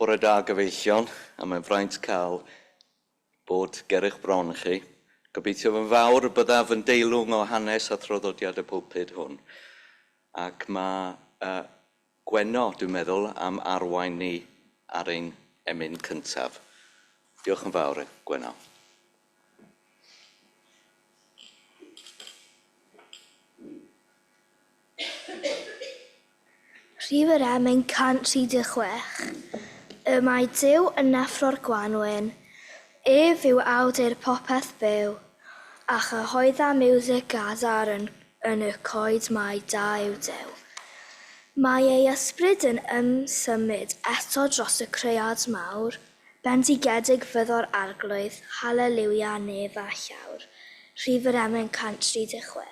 Bore da gyfeillion, a mae'n fraint cael bod gerych bron chi. Gobeithio fy'n fawr byddaf yn deilwng o hanes a throddodiad y pwlpid hwn. Ac mae Gweno, dwi'n meddwl, am arwain ni ar ein emyn cyntaf. Diolch yn fawr, Gweno. Rhif yr emyn 136. Y mae Duw yn neffro'r gwanwyn, ef yw awdur popeth byw, a chyhoedda miwsig gadar yn y coed mae da yw Duw. Mae ei ysbryd yn ymsymud eto dros y cread mawr, bendigedig fyddo'r arglwydd, halleluia nef a llawr. Rhif yr emyn 136.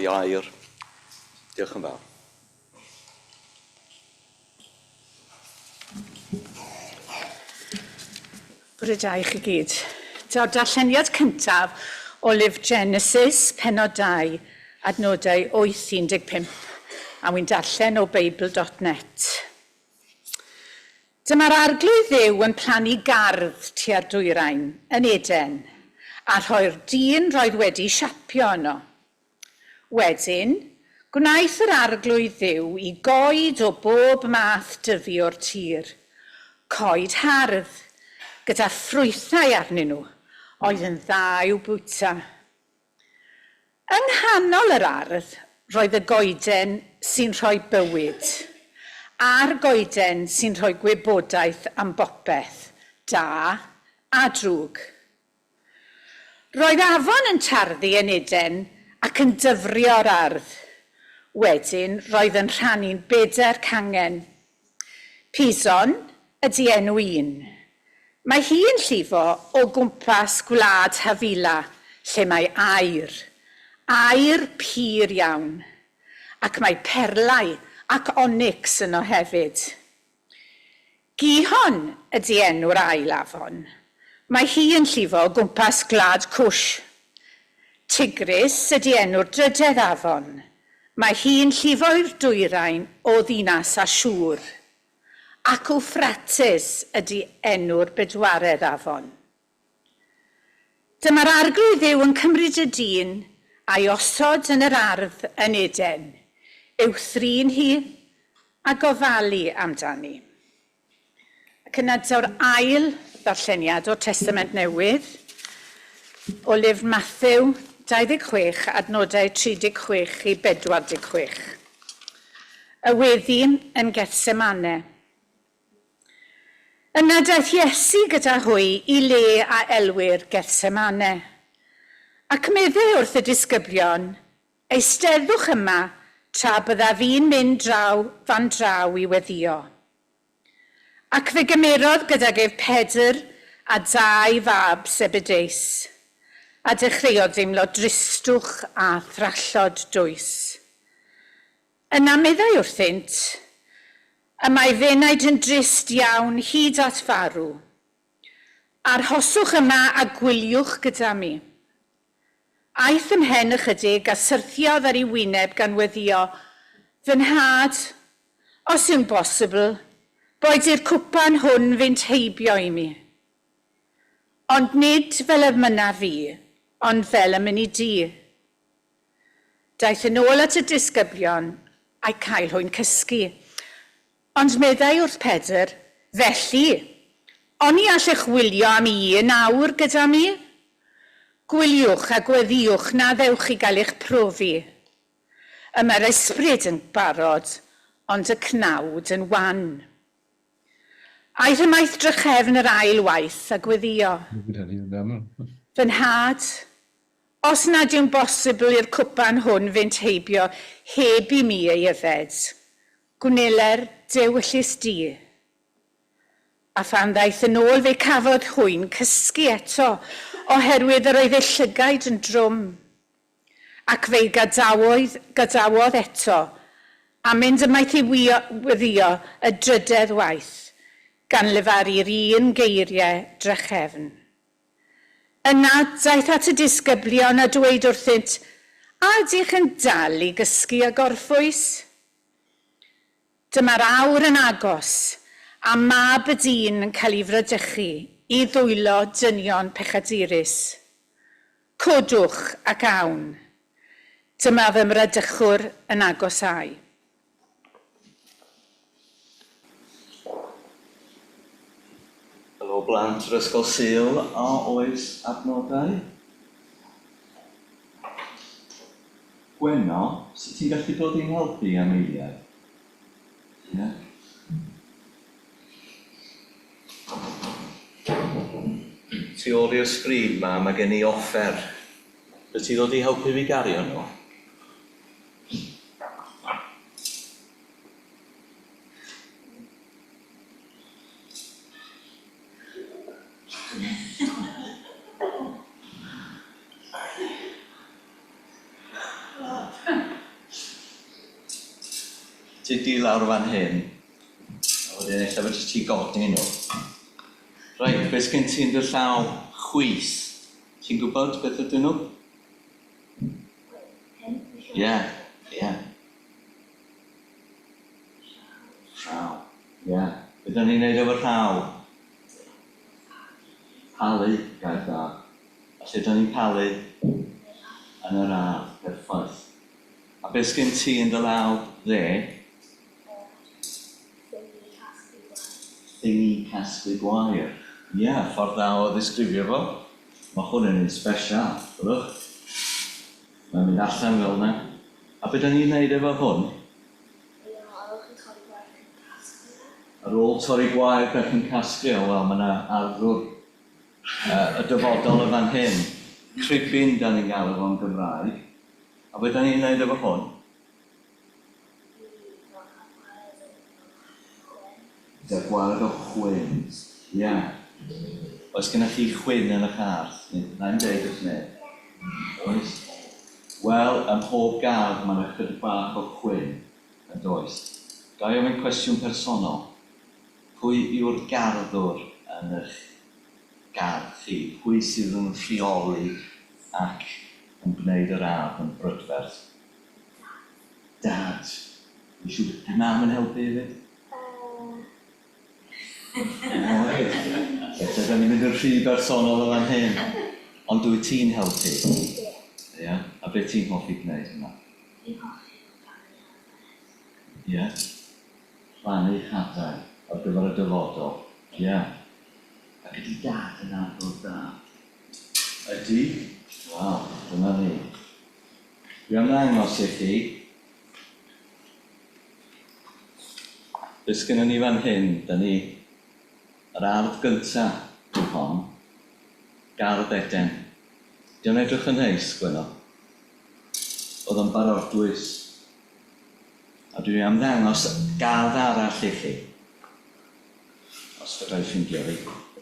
Iair. Diolch yn fawr. Bore da i chi gyd. Daw'r darlleniad cyntaf o lyfr Genesis, pennod 2, adnodau 8-15, a wy'n darllen o Beibl.net. Dyma'r arglwydd Dduw yn plannu gardd tua'r dwyrain yn Eden, a rhoi'r dyn roedd wedi siapio yno. Wedyn, gwnaeth yr arglwydd Dduw i goed o bob math dyfu o'r tir, coed hardd, gyda ffrwythau arnyn nhw, oedd yn dda i'w bwyta. Yng nghanol yr ardd, roedd y goeden sy'n rhoi bywyd, a'r goeden sy'n rhoi gwybodaeth am bopeth, da a drwg. Roedd afon yn tarddu yn Eden ac yn dyfrio'r ardd. Wedyn, roedd yn rhannu'n 4 cangen. Pison ydy enw un. Mae hi yn llifo o gwmpas gwlad Havila, lle mae air pur iawn, ac mae perlau ac onyx yno hefyd. Gihon ydy enw'r ail afon. Mae hi yn llifo o gwmpas gwlad Cwsh. Tigris ydy enw'r 3ydd afon. Mae hi yn llifo i'r dwyrain o ddinas Asiwr. Ac Wffrates ydy enw'r 4ydd afon. Dyma'r arglwydd Dduw yn cymryd y dyn a'i osod yn yr ardd yn Eden, i'w thrin hi a gofalu amdani. Ac yna daw'r ail ddarlleniad o'r Testament Newydd, o lyfr Mathew 26, adnodau 36 i 46. Y weddi yn Getsemane. Yna daeth Iesu gyda hwy i le a elwyr Getsemane. Ac medde wrth y disgyblion, eisteddwch yma tra bydda fi'n mynd fan draw i weddio. Ac fe gymerodd gydag ef Pedr a 2 fab Zebedeus, a dechreuodd ddeimlo dristwch a thrallod dwys. Yna meddai wrthynt, y mae fe wnaid yn drist iawn hyd at farw. Arhoswch yma a gwyliwch gyda mi. Aeth ymhen ychydig a syrthiodd ar ei wyneb gan weddio, fy nhad, os yw'n bosibl, boed i'r cwpan hwn fynd heibio i mi. Ond nid fel y myna fi, ond fel y mynd i di. Daeth yn ôl at y disgyblion a'i cael hwy'n cysgu. Ond meddai wrth Pedr, felly, oni allech wylio am un awr gyda mi? Gwyliwch a gweddiwch na ddewch i gael eich profi. Mae'r ysbryd yn barod, ond y cnawd yn wan. Aeth ymaith drychefn yr ail waith a gweddio. Fy nhad, os nad yw'n bosibl i'r cwpan hwn fynd heibio heb i mi ei yfed, gwneler dewyllus di. A phan ddaeth yn ôl fe cafodd hwy'n cysgu eto, oherwydd yr oedd ei llygaid yn drwm. Ac fe gadawodd eto, a mynd ymaith i weddio y 3ydd waith, gan lefaru'r un geiriau drychefn. Yna daeth at y disgyblion a dweud wrthynt, a ydych yn dal i gysgu a gorffwys? Dyma'r awr yn agos, a mab y dyn yn cael ei frydychu i ddwylo dynion pechadurus. Codwch ac awn. Dyma fy mrydychwr yn agosau. Helo blant yr ysgol Sul a oes adnodau? Gwenno, sut ti'n gallu dod i'n helpu am eiliad? Ie? Tu ôl i'r sgrin mae gen i offer. Rydw ti ddod i helpu fi gario nhw? Ti di lawr fan hyn, a wedyn eich fod ti godi nhw. Reit, beth gen ti'n dy llaw chwys? Ti'n gwybod beth ydyn nhw? Ie. Rhaw, ie. Beth o'n i'n neud efo rhaw? Palu, gair da. A lle da ni'n palu? Yn yr ardd, perffaith. A beth gen ti yn dy law dde? Thingy casglu gwair. Ie, ffordd dda o ddisgrifio fo. Mae hwn yn un special, gwrwch. Mae'n mynd allan fel yna. A beth da ni'n neud efo hwn? Ar ôl torri gwair beth yn casgio, wel, mae yna arddwr y dyfodol y fan hyn. Cribyn, da ni'n gael efo'n Gymraeg. A beth da ni'n gwneud efo hwn? Dyna gwared o chwyn. Ia. Oes gennych chi chwyn yn eich arth? Na'n deud wrth neb. Oes? Wel, ym mhob gardd mae'n ychydig bach o chwyn yn does. Ga i ofyn cwestiwn personol. Pwy yw'r garddwr yn eich gardd chi? Pwy sydd yn rheoli ac yn gwneud yr ardd yn brydferth? Dad. Dwi'n siŵr, di mam yn helpu hefyd? Felly, da ni'n mynd yn rhy bersonol o fan hyn. Ond dwi ti'n helpu? Ia? A beth ti'n hoffi gwneud yma? Dwi'n hoffi plannu. Ia? Plannu hadau ar gyfer y dyfodol. Ia? Ac ydy dad yn arddwr da? Ydy? Wel, dyna ni. Dwi am ddangos i chi. Beth gynnon ni fan hyn, da ni yr ardd gyntaf yw hon, gardd Eden. Di'n edrych yn neis, gweno. Oedd yn barodwys. A dwi am ddangos gardd arall i chi. Os fydrai ffindio fi.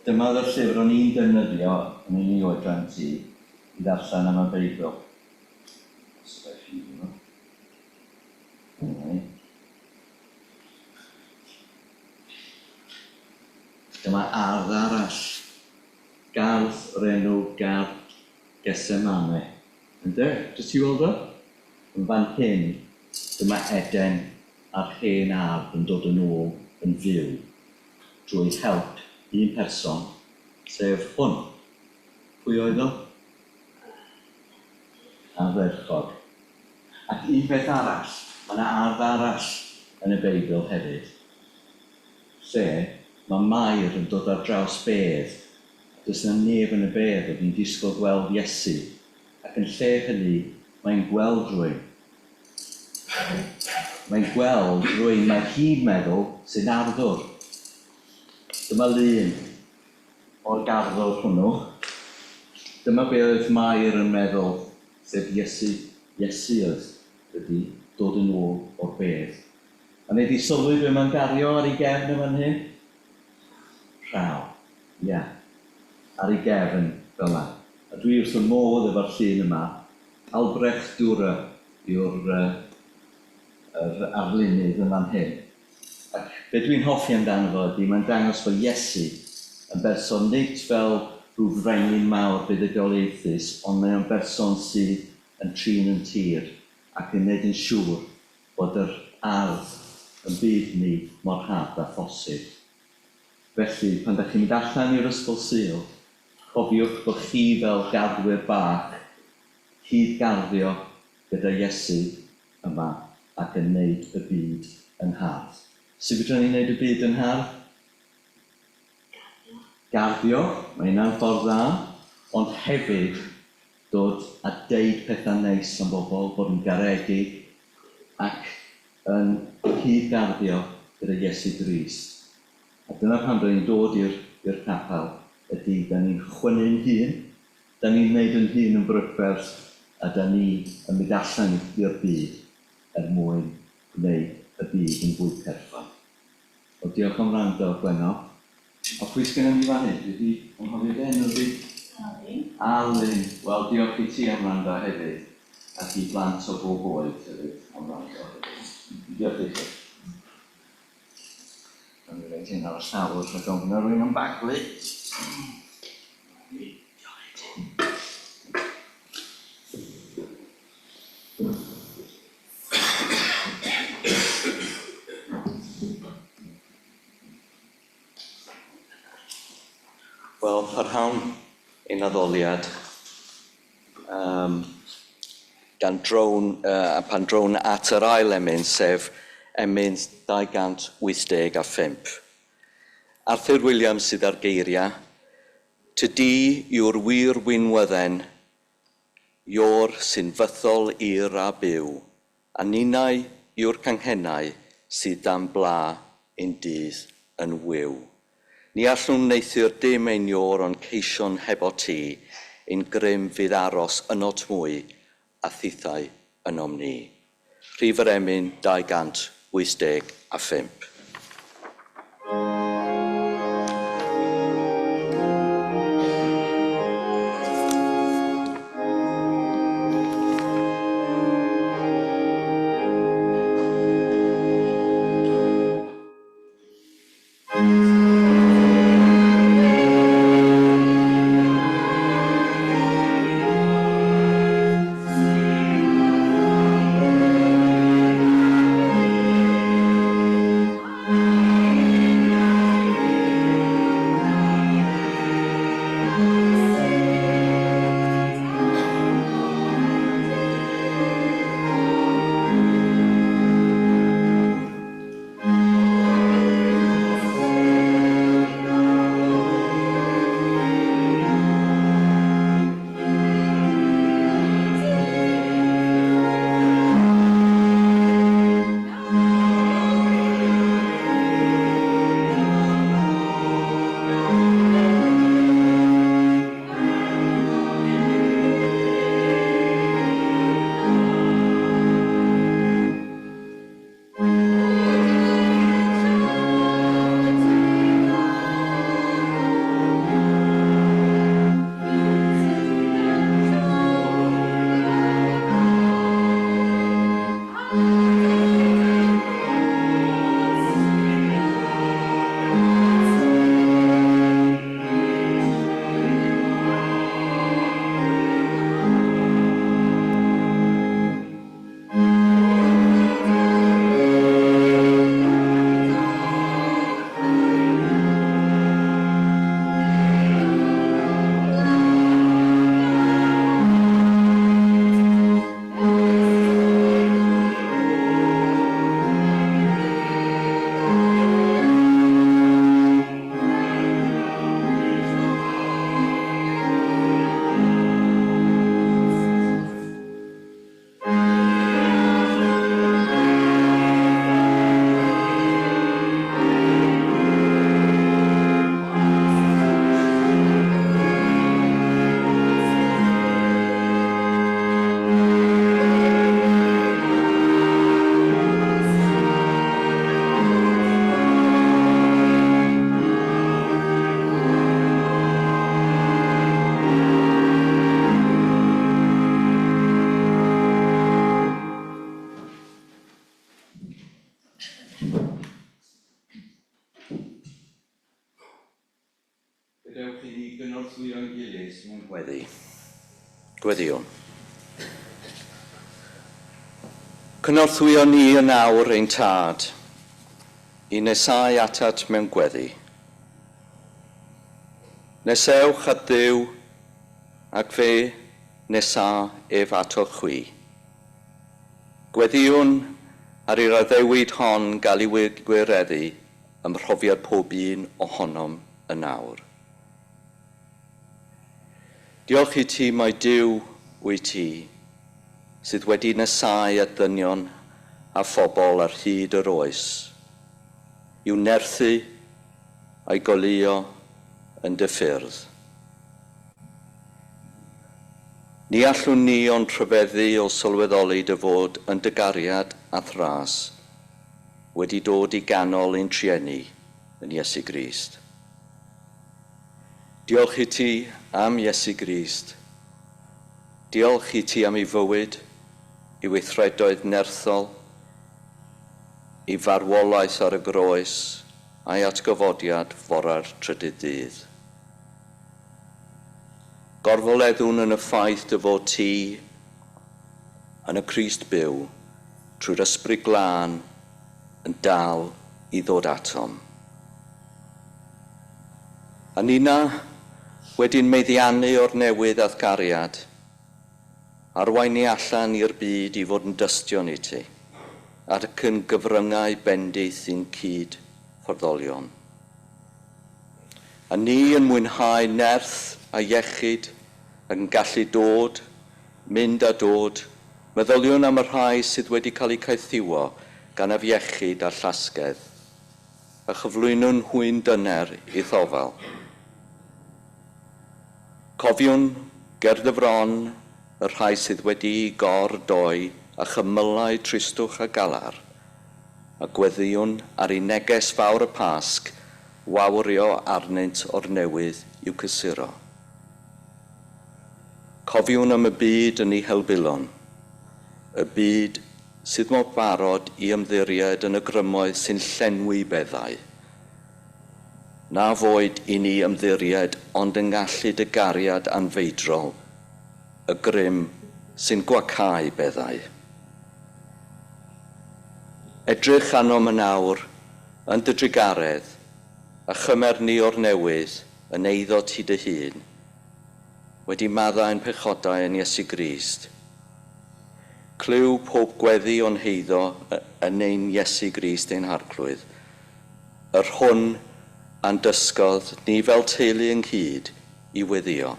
Dyma oedd y llyfr o'n i'n defnyddio yn un i oedran ti i ddarllen am y Beibl. Os fydrai ffindio fi. Dyma ardd arall. Gardd o'r enw Gardd Gwasanaeth. Ynddo? Jyst i weld o? Yn fan hyn, dyma Eden a'r hen ardd yn dod yn ôl yn fyw drwy help un person, sef hwn. Pwy oedd o? Ardderchog. Ac un beth arall, mae yna ardd arall yn y Beibl hefyd, lle mae Mair yn dod ar draws bedd. Does yna neb yn y bedd oedd ni'n disgwyl gweld Iesu. Ac yn lle hynny, mae'n gweld rhywun. Mae'n gweld rhywun mae hi'n meddwl sy'n arddwr. Dyma lun o'r garddwr hwnnw. Dyma be oedd Mair yn meddwl sef Iesu. Iesu oedd wedi dod yn ôl o'r bedd. A neu di sylwi be mae'n gario ar ei gefn yma hyn? Rhaw, ia. Ar ei gefn fel yna. A dwi wrth y modd efo'r llun yma. Albrecht Dürer yw'r arlunydd yn fan hyn. Ac be dwi'n hoffi amdano fo ydy, mae'n dangos fod Iesu yn berson nid fel rhyw frenin mawr buddugoliaethus, ond mae'n berson sydd yn trin yn tir ac yn neud yn siŵr bod yr ardd yn byd ni mor had a phosib. Felly, pan da chi'n mynd allan i'r ysgol Sul, cofiwch bod chi fel garddwyr bach hyd-garddio gyda Iesu yma ac yn neud y byd yn hardd. Sut fydden ni'n neud y byd yn hardd? Garddio, mae hynna'n ffordd dda, ond hefyd dod a deud pethau neis am bobl, bod yn garedig ac yn hyd-garddio gyda Iesu Grist. A dyna pan da ni'n dod i'r capel ydy, da ni'n chwynnu'n hun, da ni'n gwneud yn hun yn brydferth, a da ni yn mynd allan i'r byd mwyn gwneud y byd yn fwy perffaith. Wel, diolch am wrando, Gweno. A pwy sgynnon ni fan hyn? Dwi wedi anghofio enw fi? Alun. Alun. Wel, diolch i ti am wrando hefyd, ac i blant o bob oed hefyd am wrando hefyd. Diolch i chi. Dwi'n gwneud hyn ar y llawr, rhaid ofn ar rwy'n am baglu. Wel, parhawn ein addoliad, pan drown at yr ail emyn, sef emyn 285. Arthur Williams sydd ar geiriau, Tydi yw'r wir wynwydden, yw'r sy'n fythol ir a byw, a ninnau yw'r canghennau sydd dan bla ein dydd. yn wyw. Ni allwn neithiwr dim einior ond ceision hebo ti, ein grym fydd aros ynot mwy a thithau ynom ni. Rhif yr emyn 285. Gadewch i ni gynorthwyo'n gilydd mewn gweddi. Gweddiwn. Cynorthwyo ni yn nawr ein tad, i nesau atat mewn gweddi. Nesewch at Dduw, ac fe nesa ef atoch chwi. Gweddiwn ar i'r addewid hon gael ei gwireddu ym mhrofiad pob un ohonom yn nawr. Diolch i ti mai Duw wyt ti, sydd wedi nesau at ddynion a phobl ar hyd yr oes, i'w nerthu a'i goleuo yn dy ffyrdd. Ni allwn ni ond rhyfeddu o sylweddoli dy fod yn dy gariad a thras wedi dod i ganol ein trienni yn Iesu Grist. Diolch i ti am Iesu Grist. Diolch i ti am ei fywyd, ei weithredoedd nerthol, ei farwolaeth ar y groes a'i atgyfodiad fora'r trydydd dydd. Gorfoleddwn yn y ffaith dy fod ti yn y Crist byw trwy'r ysbryd glân yn dal i ddod atom. A nina wedi'n meddiannu o'r newydd a'r gariad, arwain ni allan i'r byd i fod yn dystion i ti, ac yn gyfryngau bendith i'n cyd fforddolion. A ni yn mwynhau nerth a iechyd ac yn gallu dod, mynd a dod, meddyliwn am y rhai sydd wedi cael eu caethiwo gan afiechyd a llasgedd, a chyflwyno'n hwyn dyner i'th ofal. Cofiwn ger dy fron y rhai sydd wedi gor-doi a chymylau tristwch a galar, a gweddiwn ar ei neges fawr y Pasg, wawrio arnynt o'r newydd i'w cysuro. Cofiwn am y byd yn ei helbulon, y byd sydd mor barod i ymddiried yn y grymoedd sy'n llenwi beddau. Na foed i ni ymddiried ond yn gallu dy gariad anfeidrol, y grym sy'n gwacau beddau. Edrych anom yn awr yn dy drigaredd, a chymer ni o'r newydd yn eiddo ti dy hun, wedi maddau'n pechodau yn Iesu Grist. Clyw pob gweddi o'n heiddo yn ein Iesu Grist ein harglwydd, yr hwn a'n dysgodd ni fel teulu ynghyd i weddio.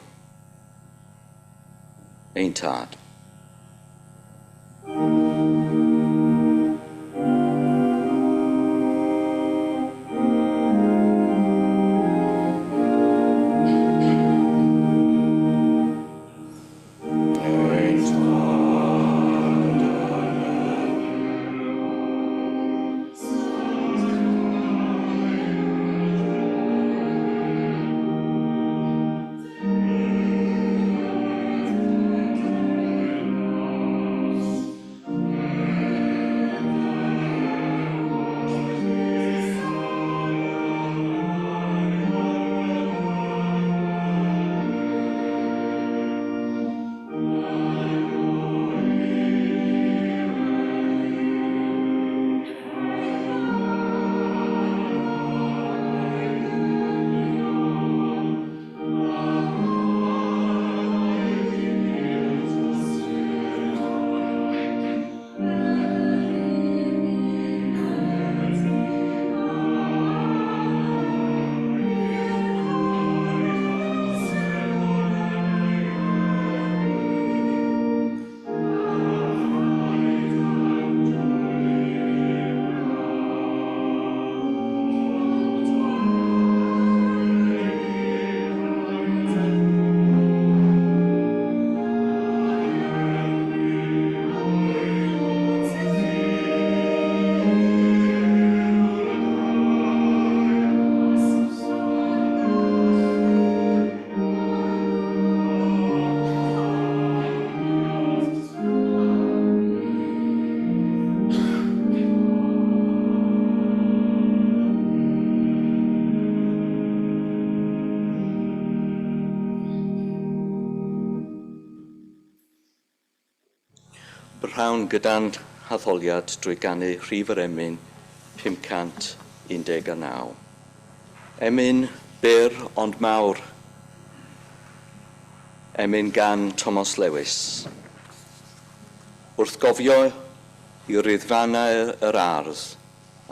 Ein tad. Brawn gyda'n haddoliad drwy ganu rhif yr emyn 519. Emyn byr ond mawr. Emyn gan Thomas Lewis. Wrth gofio i ryddfannau yr ardd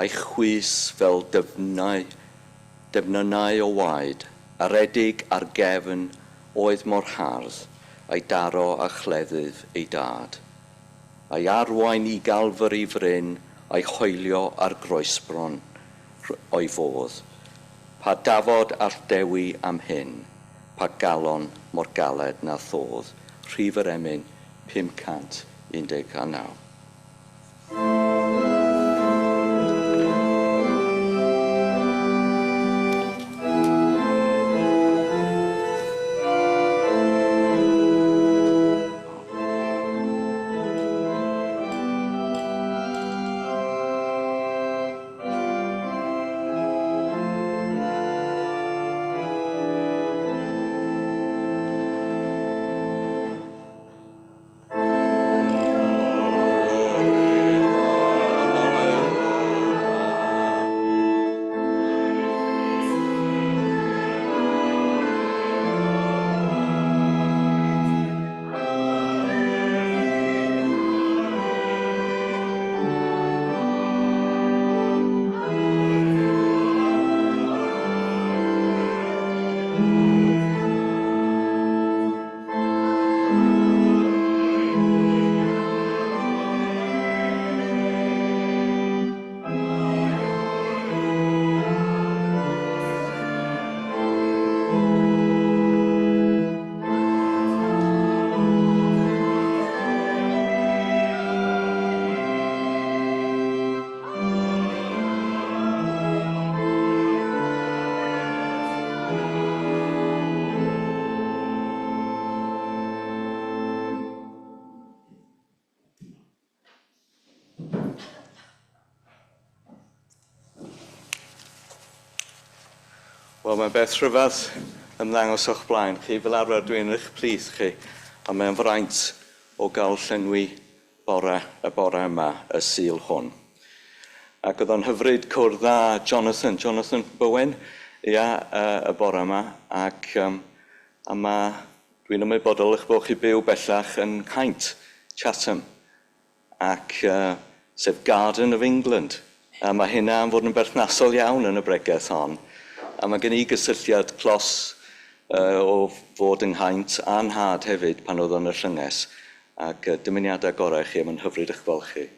a'i chwys fel defnynnau o waed, aredig ar gefn oedd mor hardd, a'i daro a chleddydd ei dad. A'i arwain i galfyr i fryn, a'i hoelio ar groesbron o'i fodd. Pa dafod all dewi am hyn, pa galon mor galed na thodd. Rhif yr emyn 519. Wel, mae beth rhyfedd ymddangos o'ch blaen chi. Fel arfer dwi'n eich plith chi. A mae'n fraint o gael llenwi y bore yma, y sil hwn. Ac oedd o'n hyfryd cwrdd â Jonathan Bowen, y bore yma. Ac dwi'n ymwybodol eich bod chi byw bellach yn Caint, Chatham. Ac sef Garden of England. A mae hynna yn fod yn berthnasol iawn yn y bregaeth hon. A mae gen I gysylltiad clos o fod yng Nghaint a'n nhad hefyd pan oedd o'n y llynges. Ac dymuniadau gorau chi am yn hyfryd eich gweld chi.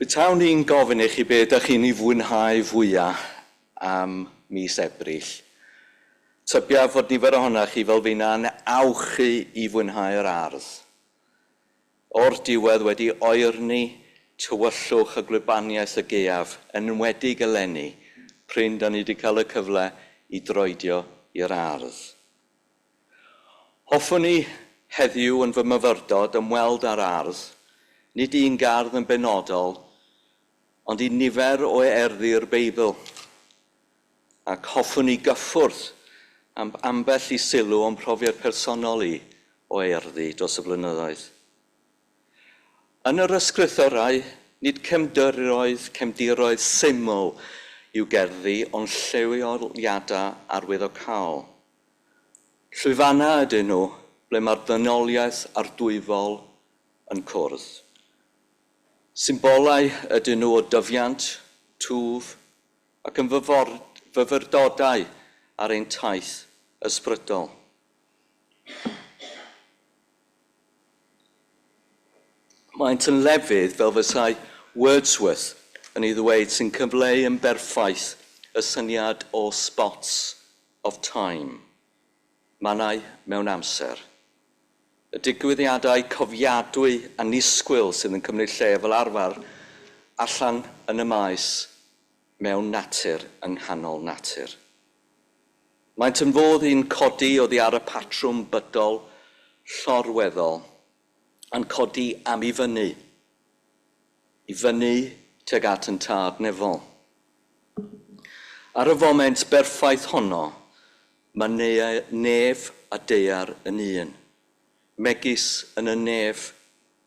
Betawn ni'n gofyn i chi beth ydych chi'n ei fwynhau fwyaf am mis Ebrill. Tybia fod nifer ohonoch chi fel fi'n awchu i fwynhau yr ardd. O'r diwedd wedi oerni tywyllwch y glwybaniaeth y gaeaf yn enwedig eleni, pryn da ni wedi cael y cyfle i droedio i'r ardd. Hoffwn ni heddiw yn fy myfyrdod ymweld â'r ardd, nid un gardd yn benodol, ond i nifer o erddi'r Beibl. Ac hoffwn ni gyffwrdd am ambell i sylw o'n profiad personol i o erddi dros y blynyddoedd. Yn yr ysgrythorau, nid cefndiroedd syml yw gerddi, ond lleoliadau arwyddocaol. Llwyfannau ydyn nhw, ble mae'r ddynoliaeth a'r dwyfol yn cwrdd. Symbolau ydyn nhw o dyfiant, twf, ac yn fyfyrdodau ar ein taith ysbrydol. Maent yn lefydd fel fysai Wordsworth yn ei ddweud sy'n cyfleu yn berffaith y syniad o spots of time, mannau mewn amser. Y digwyddiadau cofiadwy a nisgwyl sydd yn cymryd lle fel arfer allan yn y maes mewn natur yng nghanol natur. Maent yn fodd i'n codi oddi ar y patrwm bydol llorweddol yn codi am i fyny tuag at yn tad nefol. Ar y foment berffaith honno, mae nef a daear yn un, megis yn y nef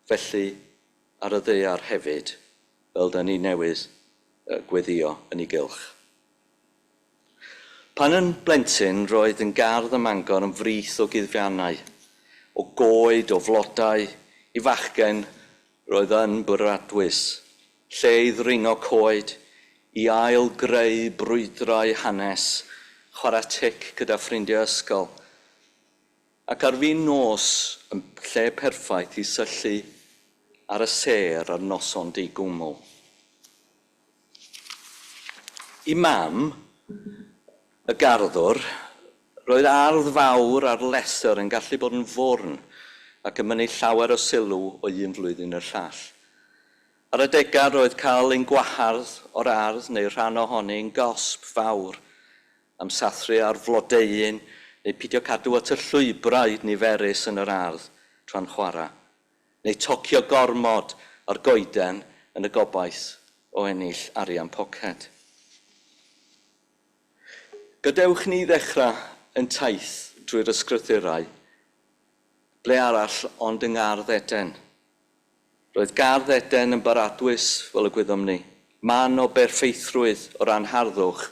felly ar y daear hefyd, fel da ni newydd gweddio yn ei gylch. Pan yn blentyn, roedd yn gardd y Mangor yn frith o guddfiannau, o goed, o flodau, i fachgen roedd yn bwradwys, lle i ddringo coed, i ail greu brwydrau hanes, chwarae tic gyda ffrindiau ysgol, ac ar fin nos yn lle perffaith i syllu ar y sêr ar noson digwmwl. I mam, y garddwr, roedd ardd fawr ar leser yn gallu bod yn fwrn ac yn mynnu llawer o sylw o un flwyddyn i'r llall. Ar y degad roedd cael ein gwahardd o'r ardd neu rhan ohony'n gosb fawr am sathru ar flodeuyn neu pidio cadw at y llwybrau niferus yn yr ardd tra'n chwarae, neu tocio gormod ar goeden yn y gobaith o ennill arian poced. Gadewch ni ddechrau yn taith drwy'r ysgrythurau, ble arall ond yng Ngardd Eden. Roedd Gardd Eden yn baradwys fel y gwyddom ni, man o berffeithrwydd o ran harddwch,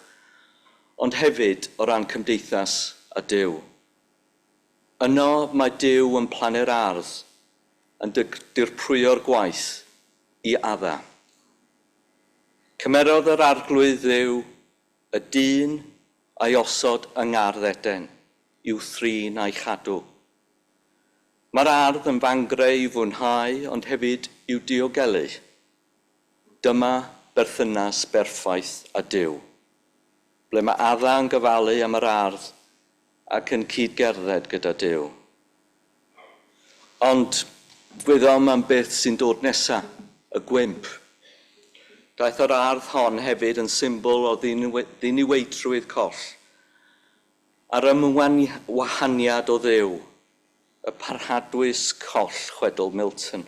ond hefyd o ran cymdeithas a Duw. Yno mae Duw yn plannu'r ardd, yn dirprwyo'r gwaith i adda. Cymerodd yr arglwydd Dduw y dyn a'i osod yng Ngardd Eden, i'w thrin a'i chadw. Mae'r ardd yn fangrau i fwynhau, ond hefyd i'w diogelu. Dyma berthynas berffaith a Duw, ble mae adda yn gyfalu am yr ardd ac yn cydgerdded gyda Duw. Ond gwyddom am beth sy'n dod nesaf, y gwymp. Daeth yr ardd hon hefyd yn symbol o ddiniweitrwydd coll, a'r ymwahaniad o Dduw, y parhadwys coll chwedl Milton.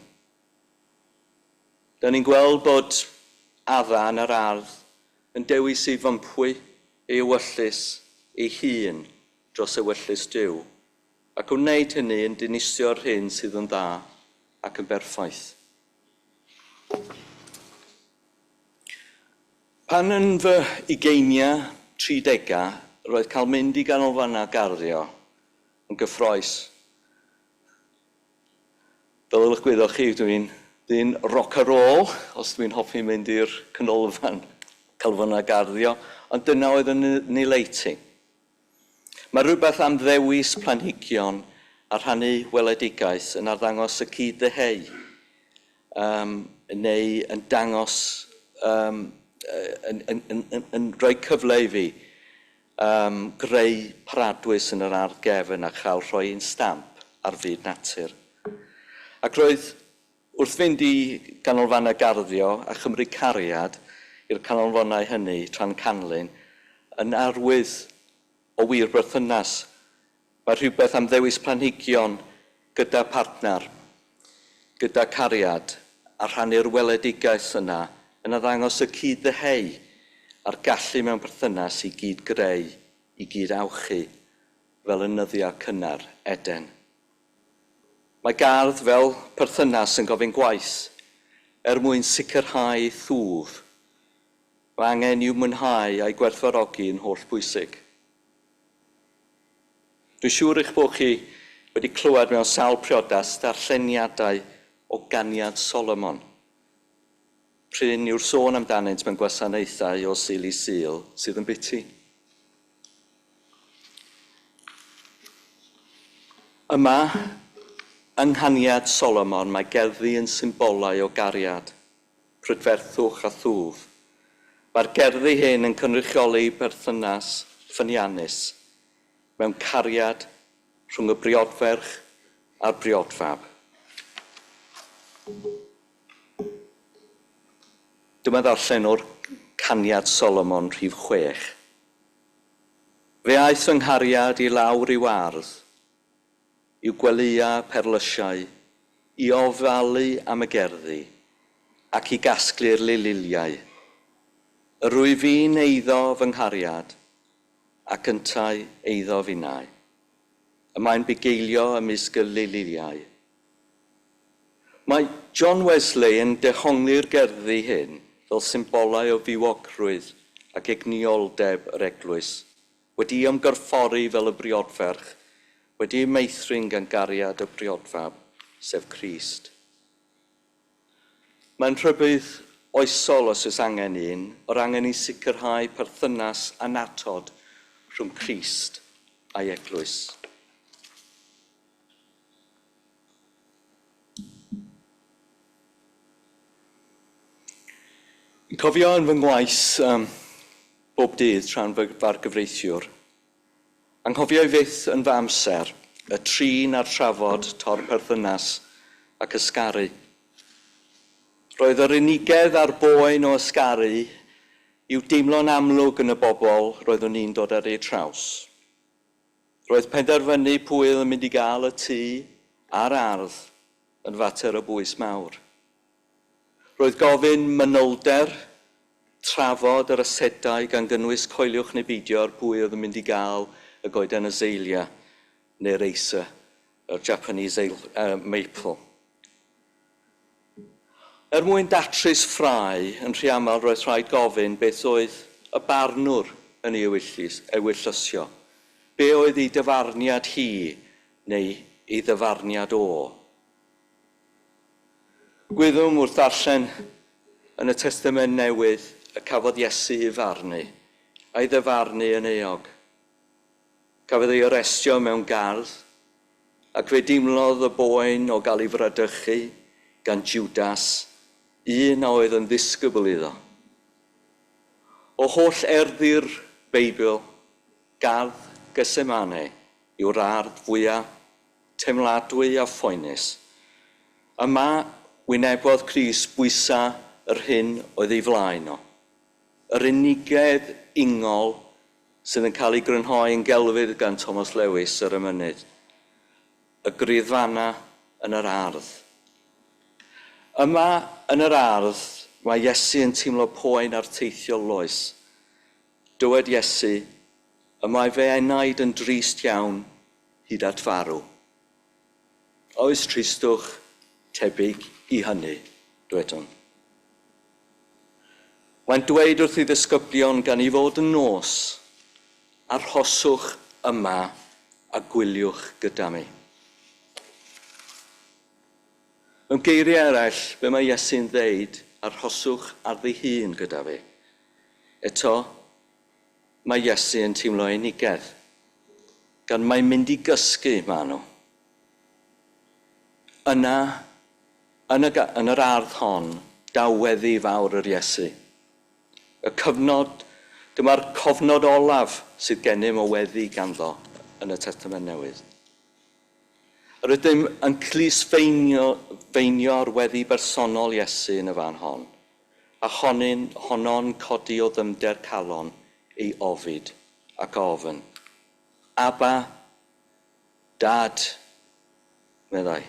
Da ni'n gweld bod adda yn yr ardd yn dewis ei fympwy, ei ewyllus, ei hun dros ewyllus Duw, ac wneud hynny yn dinistrio'r hyn sydd yn dda ac yn berffaith. Pan yn fy ugeinia 30au, roedd cael mynd i ganolfannau garddio yn gyffroes. Fel ydych gwyddoch chi, dwi'n rock and roll, os dwi'n hoffi mynd i'r canolfannau garddio, ond dyna oedd yn nileiti. Mae rhywbeth am ddewis planhigion a rhannu weledigaeth yn arddangos y cyd-ddeheu, neu yn dangos, yn rhoi cyfle i fi greu paradwys yn yr ardd gefn a chael rhoi un stamp ar fyd natur. Ac roedd wrth fynd i ganolfannau garddio a chymryd cariad i'r canolfannau hynny tra'n canlyn yn arwydd o wir berthynas. Mae rhywbeth am ddewis planhigion gyda partner, gyda cariad a rhannu'r weledigaeth yna yn addangos y cyd-ddeheu a'r gallu mewn berthynas i gyd greu, i gyd awchu, fel y nyddiau cynnar Eden. Mae gardd fel perthynas yn gofyn gwaith mwyn sicrhau thwf. Mae angen i'w mwynhau a'i gwerthfawrogi yn holl bwysig. Dwi'n siŵr eich bod chi wedi clywed mewn sawl priodas darlleniadau o ganiad Solomon. Pryn yw'r sôn amdanynt mewn gwasanaethau o sul i sul sydd yn biti. Yma, yng nghaniad Solomon, mae gerddi yn symbolau o gariad, prydferthwch a thwf. Mae'r gerddi hyn yn cynrychioli berthynas ffyniannus mewn cariad rhwng y briodferch a'r briodfab. Dyma ddarllen o'r caniad Solomon rhif 6. Fe aeth fy nghariad i lawr i'w ardd, i'w gwelïa perlysiau, i ofalu am y gerddi, ac i gasglu'r lililiau. Rwy fi'n eiddo fy nghariad, ac yntau eiddo finnau. Y mae'n bugeilio ymysg y lililiau. Mae John Wesley yn dehongli'r gerddi hyn fel symbolau o fywogrwydd ac egnioldeb yr Eglwys, wedi ymgorffori fel y briodferch, wedi meithrin gan gariad y briodfab, sef Crist. Mae'n rhybudd oesol os oes angen un, o'r angen i sicrhau perthynas anatod rhwng Crist a'i Eglwys. Yn cofio yn fy ngwaith bob dydd tra'n far gyfreithiwr, anghofio i fyth yn fy amser y trin a'r trafod tor perthynas ac ysgaru. Roedd yr unigedd a'r boen o ysgaru i'w deimlo'n amlwg yn y bobl roeddwn ni'n dod ar ei traws. Roedd penderfynu pwy oedd yn mynd i gael y tŷ a'r ardd yn fater o bwys mawr. Roedd gofyn mynolder, trafod yr asedau gan gynnwys coeliwch neu beidio ar pwy oedd yn mynd i gael y goeden azalea neu'r Acer, yr Japanese maple. Mwyn datrys ffrau, yn rhy aml roedd rhaid gofyn beth oedd y barnwr yn ei ewyllysio. Be oedd ei dyfarniad hi neu ei ddyfarniad o. Gwyddwn wrth darllen yn y Testament Newydd y cafodd Iesu ei farnu, a'i ddyfarnu yn eog. Cafodd ei arestio mewn gardd, ac fe deimlodd y boen o gael ei fradychu gan Judas, un a oedd yn ddisgybl iddo. O holl erddi'r Beibl, gardd Gethsemane yw'r ardd fwyaf teimladwy a phoenus. Yma wynebodd Crist bwysa yr hyn oedd ei flaen o. Yr unigedd ungol sydd yn cael ei grynhoi yn gelfydd gan Thomas Lewis yr Emynydd. Y griddfanna yn yr ardd. Yma yn yr ardd, mae Iesu yn teimlo poen a'r teithiol loes. Dywed Iesu, y mae fe enaid yn drist iawn hyd at farw. Oes tristwch tebyg i hynny, dwedwn. Mae'n dweud wrth ei ddisgyblion gan ei fod yn nos, arhoswch yma a gwyliwch gyda mi. Mewn geiriau eraill, be mae Iesu'n dweud, arhoswch ar ddi hun gyda fi. Eto, mae Iesu yn teimlo unigedd, gan mae'n mynd i gysgu maen nhw. Yna, yn yr ardd hon, daweddu fawr yr Iesu. Dyma'r cofnod olaf sydd gennym o weddi ganddo yn y Testament Newydd. Yr ydym yn clis-feinio'r weddi bersonol Iesu yn y fan hon, a honno'n codi o ddyfnder calon ei ofid ac ofyn. Aba, dad, meddai.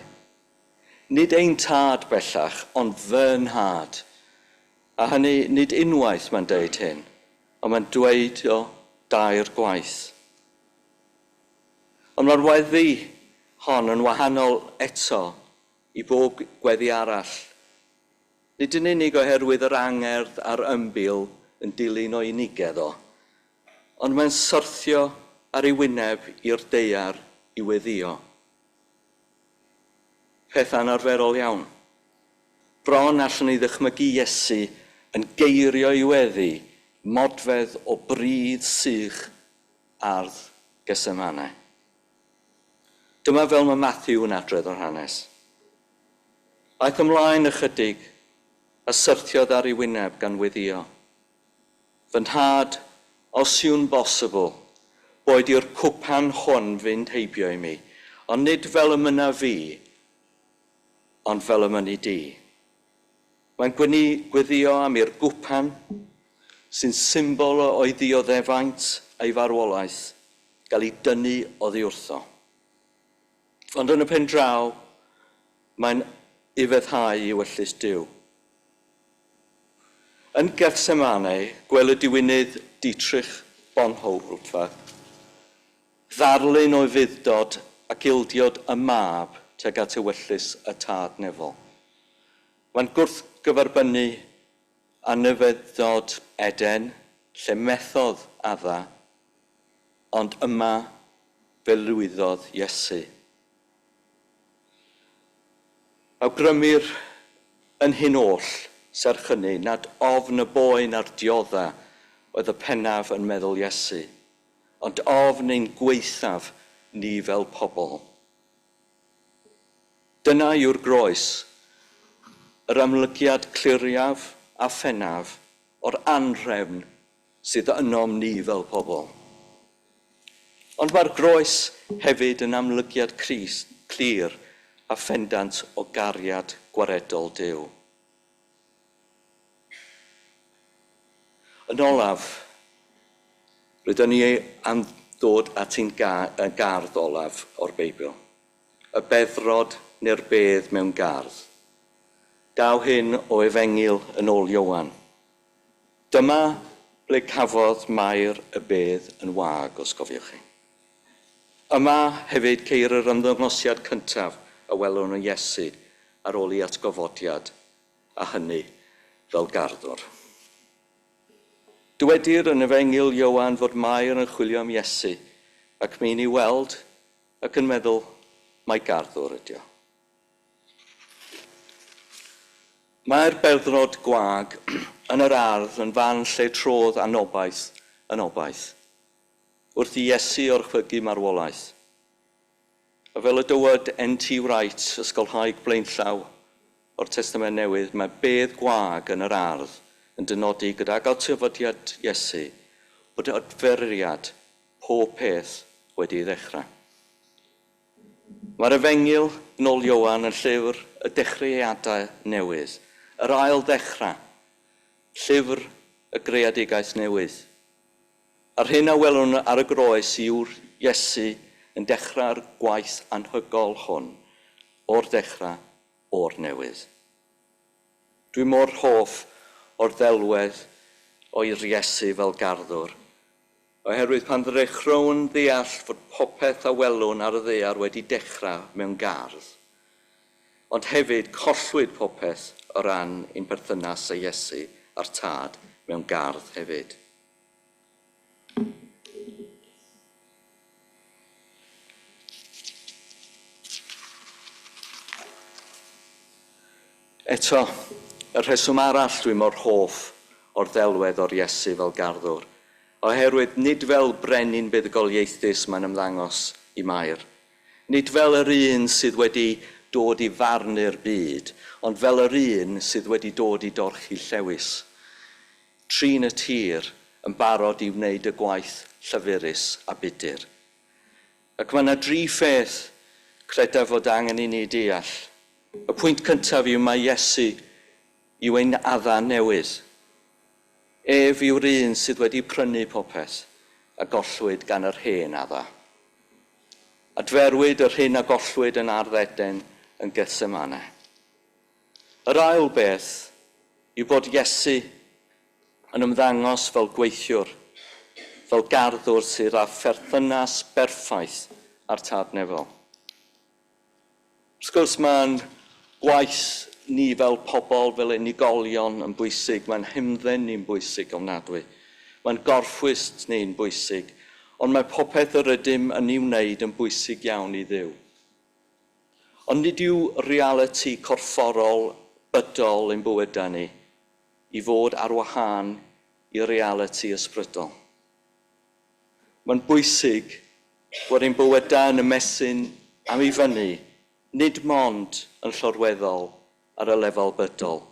Nid ein tad bellach, ond fy nhad. A hynny, nid unwaith mae'n dweud hyn, ond mae'n dweud o dair gwaith. Ond mae'r weddi hon yn wahanol eto i bob gweddi arall. Nid yn unig oherwydd yr angerdd a'r ymbil yn dilyn o unigedd o, ond mae'n syrthio ar ei wyneb i'r deiar i weddio. Peth anarferol iawn. Bron allwn ni ddychmygu Iesu yn geirio i weddi modfedd o bridd sych ardd Gesemane. Dyma fel mae Matthew yn adrodd o'r hanes. Aeth ymlaen ychydig a syrthiodd ar ei wyneb gan weddio. Fy nhad, os yw'n bosibl, boed i'r cwpan hwn fynd heibio i mi, ond nid fel ymyna fi, ond fel ymynu di. Mae'n gweddio am i'r gwpan, sy'n symbol o'i ddioddefaint a'i farwolaeth, gael ei dynnu oddi wrtho. Ond yn y pen draw, mae'n ifeddhau i wyllus Duw. Yn Gethsemane, gwelwyd diwynydd Dietrich Bonhoeffer, ddarlun o fuddod ac ildiod y mab tuag at ewyllus y tad nefol. Mae'n gwrthgyferbynnu anifeddod Eden, lle methodd adda, ond yma fe lwyddodd Iesu. Awgrymir yn hyn oll, serch hynny, nad ofn y boen a'r dioddau oedd y pennaf yn meddwl Iesu, ond ofn ein gweithaf ni fel pobl. Dyna yw'r groes, yr amlygiad cliriaf a phennaf o'r anhrefn sydd ynom ni fel pobl. Ond mae'r groes hefyd yn amlygiad clir a phendant o gariad gwaredol Duw. Yn olaf, rydyn ni am ddod at ein gardd olaf o'r Beibl. Y beddrod neu'r bedd mewn gardd. Daw hyn o Efengil yn ôl Iowan. Dyma ble cafodd Mair y bedd yn wag, os cofiwch chi. Yma hefyd ceir yr ymddangosiad cyntaf a welwn o Iesu ar ôl i atgofodiad, a hynny fel garddwr. Dywedir yn Efengil Iowan fod Mair yn chwilio am Iesu, ac mi'n ei weld ac yn meddwl mai garddwr ydi o. Mae'r beddrod gwag yn yr ardd yn fan lle trodd anobaith yn obaith, wrth i Iesu orchwygu marwolaeth. A fel y dywod N.T. Wright, ysgolhaig blaenllaw o'r Testament Newydd, mae bedd gwag yn yr ardd yn dynodi gydag atgyfodiad Iesu bod adferiad pob peth wedi ddechrau. Mae'r Efengil yn ôl Iowan yn llyfr y dechreuadau newydd, yr ail ddechrau, llyfr y greadigaeth newydd. A'r hyn a welwn ar y groes yw'r Iesu yn dechrau'r gwaith anhygol hwn, o'r dechrau, o'r newydd. Dwi mor hoff o'r ddelwedd o'r Iesu fel garddwr. Oherwydd pan ddechrau'n ddeall fod popeth a welwn ar y ddaear wedi dechrau mewn gardd. Ond hefyd collwyd popeth o ran ein perthynas â Iesu a'r tad mewn gardd hefyd. Eto, y rheswm arall dwi mor hoff o'r ddelwedd o'r Iesu fel garddwr, oherwydd nid fel brenin buddugoliaethus mae'n ymddangos i Mair, nid fel yr un sydd wedi dod i farnu'r byd, ond fel yr un sydd wedi dod i dorchi llewis. Trin y tir yn barod i wneud y gwaith llyfurus a budur. Ac mae yna 3 pheth credaf fod angen i ni deall. Y pwynt cyntaf yw mae Iesu yw ein adda newydd. Ef yw'r un sydd wedi prynu popeth a gollwyd gan yr hen adda. Adferwyd yr hyn a gollwyd yn Ardd Eden yn Gethsemane. Yr ail beth yw bod Iesu yn ymddangos fel gweithiwr, fel garddwr sydd â pherthynas berffaith â'r tad nefol. Wrth gwrs mae'n gwaith ni fel pobl, fel unigolion yn bwysig, mae'n hymdden ni'n bwysig ofnadwy. Mae'n gorffwys ni'n bwysig, ond mae popeth yr ydym yn ei wneud yn bwysig iawn i Dduw. Ond nid yw realiti corfforol bydol ein bywydau ni i fod ar wahân i realiti ysbrydol. Mae'n bwysig bod ein bywydau yn ymestyn am ei fyny, nid mond yn llorweddol ar y lefel bydol,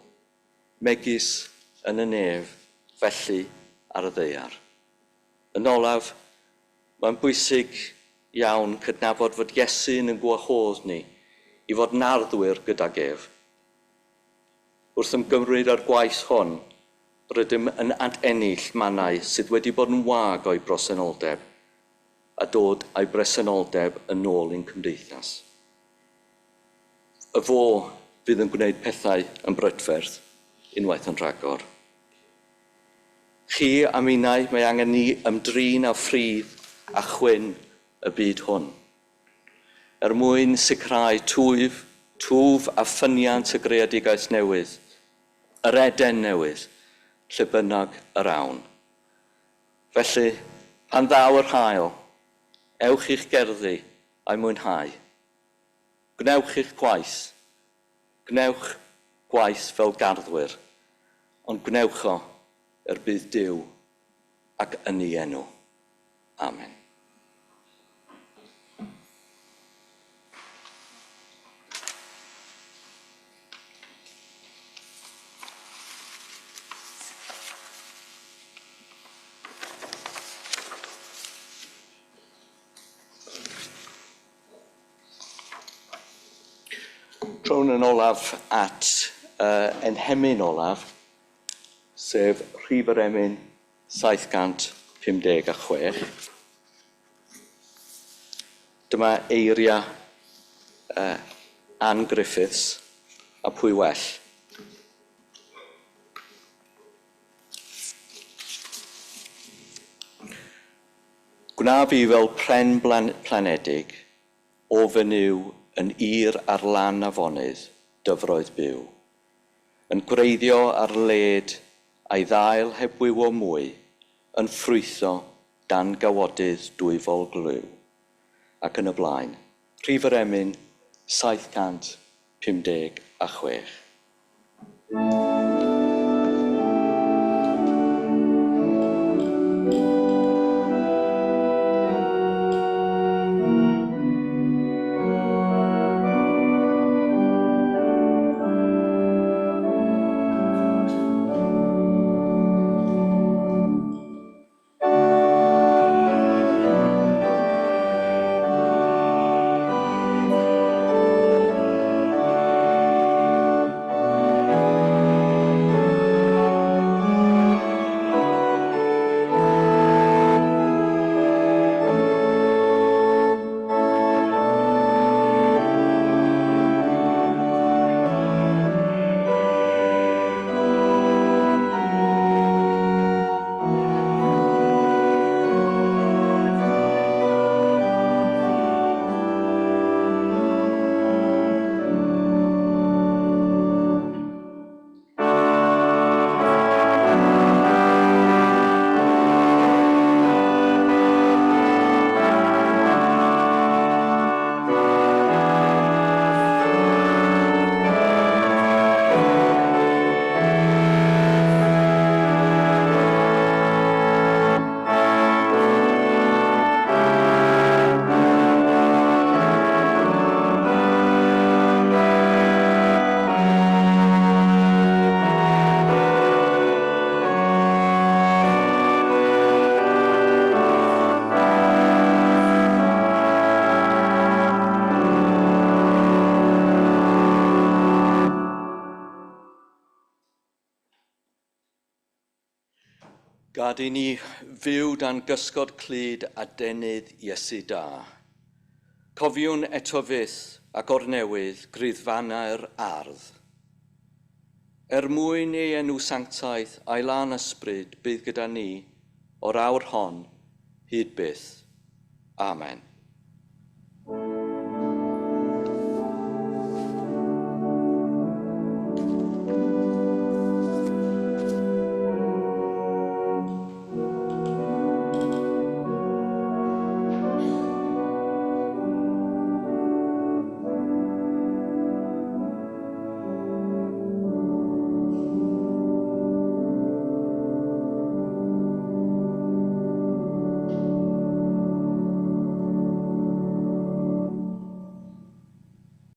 megis yn y nef, felly ar y ddaear. Yn olaf, mae'n bwysig iawn cydnabod fod Iesu yn gwahodd ni i fod yn arddwyr gydag ef. Wrth ymgymryd ar gwaith hon, rydym yn adennill mannau sydd wedi bod yn wag o'i bresenoldeb a dod â'i bresenoldeb yn ôl i'n cymdeithas. Y fo fydd yn gwneud pethau yn brydferth unwaith yn rhagor. Chi a minnau mae angen ni ymdrin â ffridd a chwyn y byd hwn. Mwyn sicrhau twf a ffyniant y greadigaeth newydd, yr Eden newydd, lle bynnag yr awn. Felly, pan ddaw yr hael, ewch i'ch gerddi a'i mwynhau. Gnewch eich gwaith. Gnewch gwaith fel garddwyr, ond gnewch o bydd Duw ac yn ei enw. Amen. Trown yn olaf at enhemyn olaf, sef rhif yr emyn 756. Dyma eiriau Ann Griffiths a pwy well. Gwna fi fel pren planedig, o fenyw yn ir ar lan afonydd, dyfroedd byw. Yn gwreiddio ar led a'i ddail heb wyw o mwy, yn ffrwytho dan gawodydd dwyfol glyw. Ac yn y blaen, rhif yr emyn 756. Gad i ni fyw dan gysgod clud a denydd Iesu da. Cofiwn eto fyth ac o'r newydd gryddfannau'r ardd. Mwyn ei enw sanctaeth a'i lan ysbryd bydd gyda ni o'r awr hon hyd byth. Amen.